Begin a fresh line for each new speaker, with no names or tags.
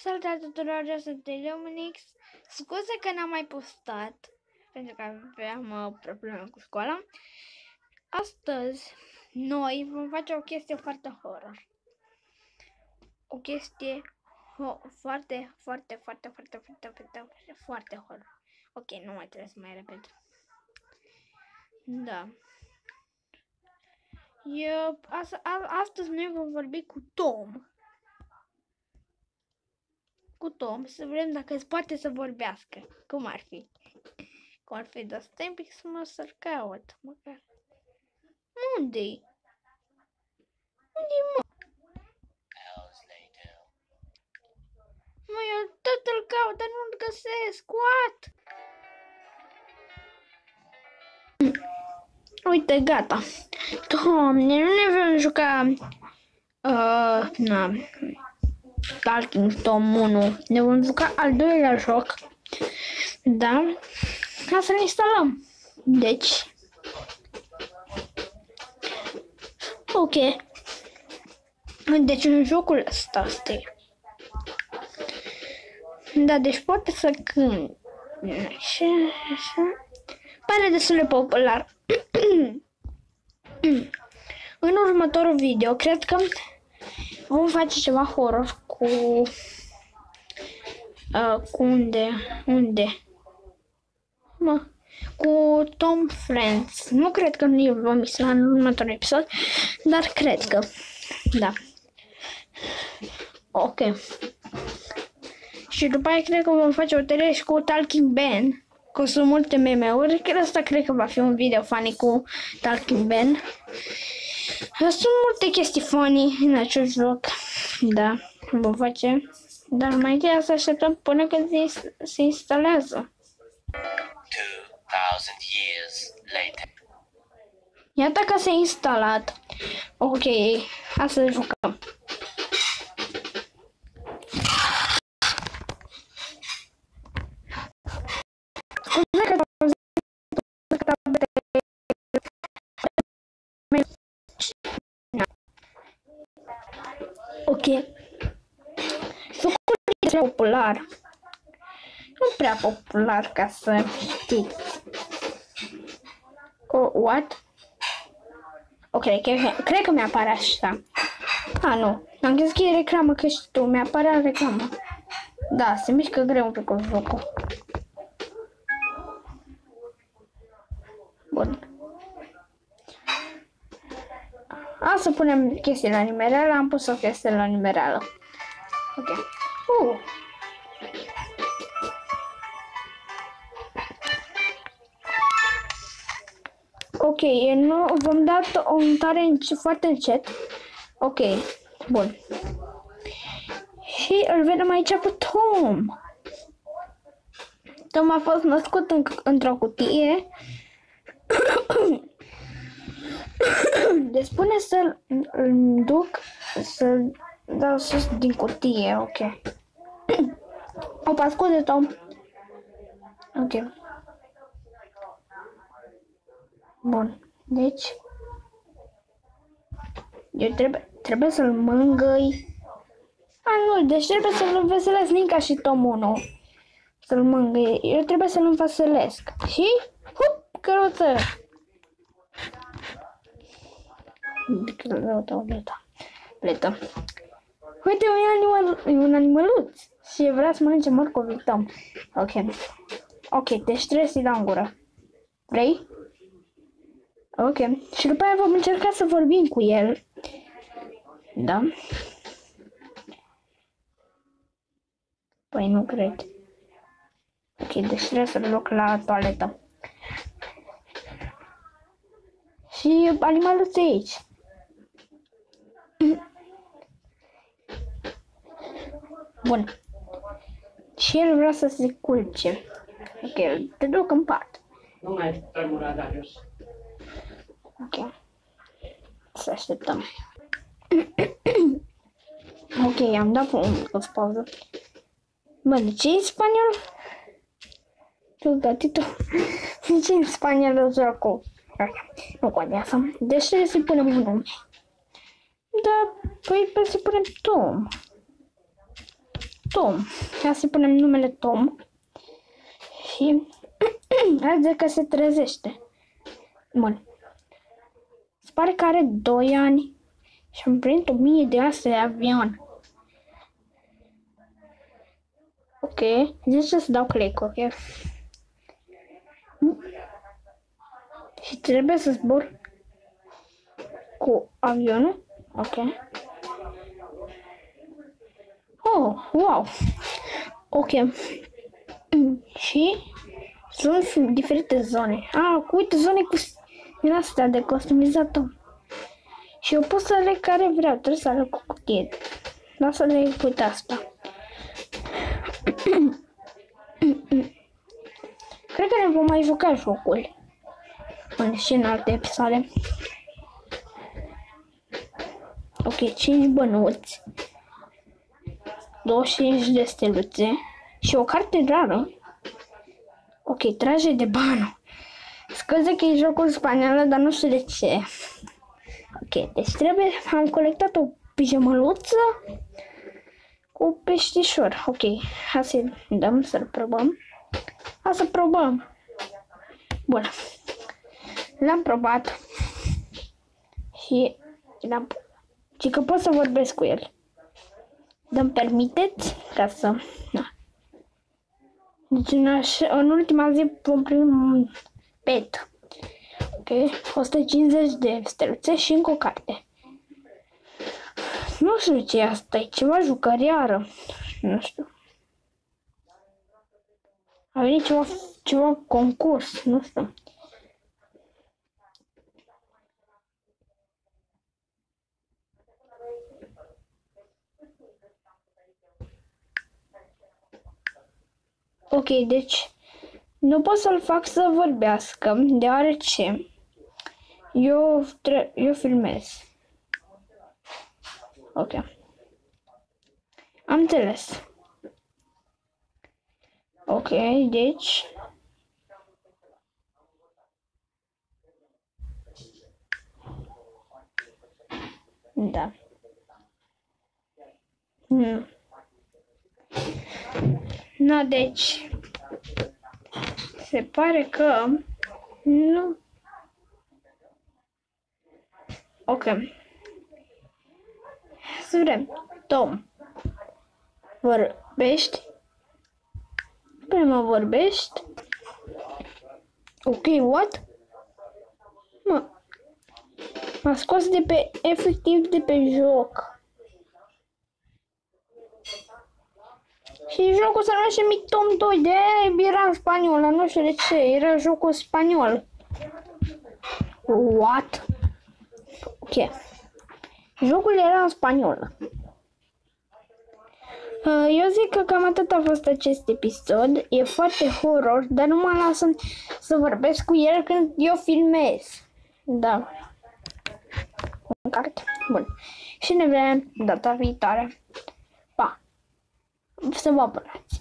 Salutare tuturor, eu sunt Leominix. Scuze că n-am mai postat, pentru că aveam probleme cu școala. Astăzi, noi vom face o chestie foarte horror. O chestie foarte horror. Ok, nu mai trebuie să mai repet. Da. Astăzi noi vom vorbi cu Tom. Să vedem dacă îți poate să vorbească. Cum ar fi? Cum ar fi? Dar stai un pic să-l caut, măcar. Unde-i? Unde-i, mă? Mă, eu tot îl caut, dar nu-l găsesc. What? Uite, gata. Doamne, nu ne vom juca Talking Tom 1. Ne vom juca al doilea joc. Da? Ca să-l instalăm. Deci. Ok. Deci în jocul ăsta stai. Da, deci poate să cânt. Așa. Pare destul de popular. În următorul video, cred că vom face ceva horror cu unde? Mă, cu Tom Friends. Nu cred că nu vom instala în următorul episod, dar cred că da. Ok. Și după aia cred că vom face o tele și cu Talking Ben. Că sunt multe meme-uri. Asta cred că va fi un video funny cu Talking Ben. Sunt multe chestii funny în acest joc. Da, vom face. Dar mai întâi să așteptăm până când se instalează.
2000 years later.
Iată că s-a instalat. Ok, hai să jucăm. Ok. Jocul e popular. Nu prea popular ca să știți. What? Ok, cred că mi-apare așa. Nu. Am crezut că e reclamă, că și tu mi-apare reclamă. Da, se mișcă greu un pic cu jocul. Bun. Să punem chestii la nimereală. Am pus o chestie la nimereală. Ok. Ok, nu vom da un tare foarte încet. Ok, bun. Și îl vedem aici pe Tom. Tom a fost născut într-o cutie. Deci spune să-l duc, să-l dau sus din cutie, ok. Opa, scuze, Tom. Ok. Bun, deci eu trebuie să-l mângâi. Nu, deci trebuie să-l înveselesc, nu ca și Tom 1. Să-l mângâi, eu trebuie să-l înveselesc. Și, hup, căruță. Pletă. Uite, un animăluț și vrea să mănânce morcovi, Tom. Ok, deci trebuie să-i dau în gură. Vrei? Ok, și după aia vom încerca să vorbim cu el. Da? Păi nu cred. Ok, deci trebuie să-l duc la toaletă. Și animalul e aici. Bun. Și el vrea să se culce. Ok, te duc în pat.
Nu mai tremura de jos.
Ok. Să așteptăm. Ok, am dat o pauză. Bă, de ce e în spaniol? Tu, gatito. De ce e în spaniol jocul? Nu contează. Deci trebuie să-i punem un nume. Da, păi să punem Tom. Tom. Ia să punem numele Tom. Și vede că se trezește. Bun. Se pare că are 2 ani și am primit 1000 de astea de avion. Ok, zice să dau click, ok? Și trebuie să zbor cu avionul, ok? Oh, wow! Ok. Și sunt diferite zone. Uite, zone cu din astea de customizat. Și eu pot să aleg care vreau, trebuie să aleg cu cutie. Da, să aleg, uite asta. Cred că ne vom mai juca jocul. Și în alte episoade. Ok, 5 bănuți. 25 de steluțe. Și o carte rară. Ok, traje de bană. Scuze că e jocul spaniolă, dar nu știu de ce. Ok, deci trebuie, am colectat o pijamăluță cu peștișor. Ok, hai să dăm să-l probăm. Hai să probăm. Bun. L-am probat. Și că pot să vorbesc cu el. Dăm permiteți ca să... Na. Deci în ultima zi vom primi un pet. Ok, 150 de steluțe și încă o carte. Nu știu ce e asta, e ceva jucăriară. Nu știu. A venit ceva concurs, nu știu. Ok, deci nu pot să-l fac să vorbească, deoarece eu filmez. Ok. Am înțeles. Ok, deci... Da. No, deci... Se pare că... Nu... Ok. Să vrem. Tom. Vorbești? Păi mă vorbești? Ok, what? M-a scos de pe... efectiv de pe joc. Și jocul se numește Tom 2, de aia era în spaniolă, nu știu de ce, era jocul spaniol. What? Ok. Jocul era în spaniolă. Eu zic că cam atât a fost acest episod. E foarte horror, dar nu mă lasă să vorbesc cu el când eu filmez. Da. În carte. Bun. Și ne vedem data viitoare. Pa! Să vă apărați!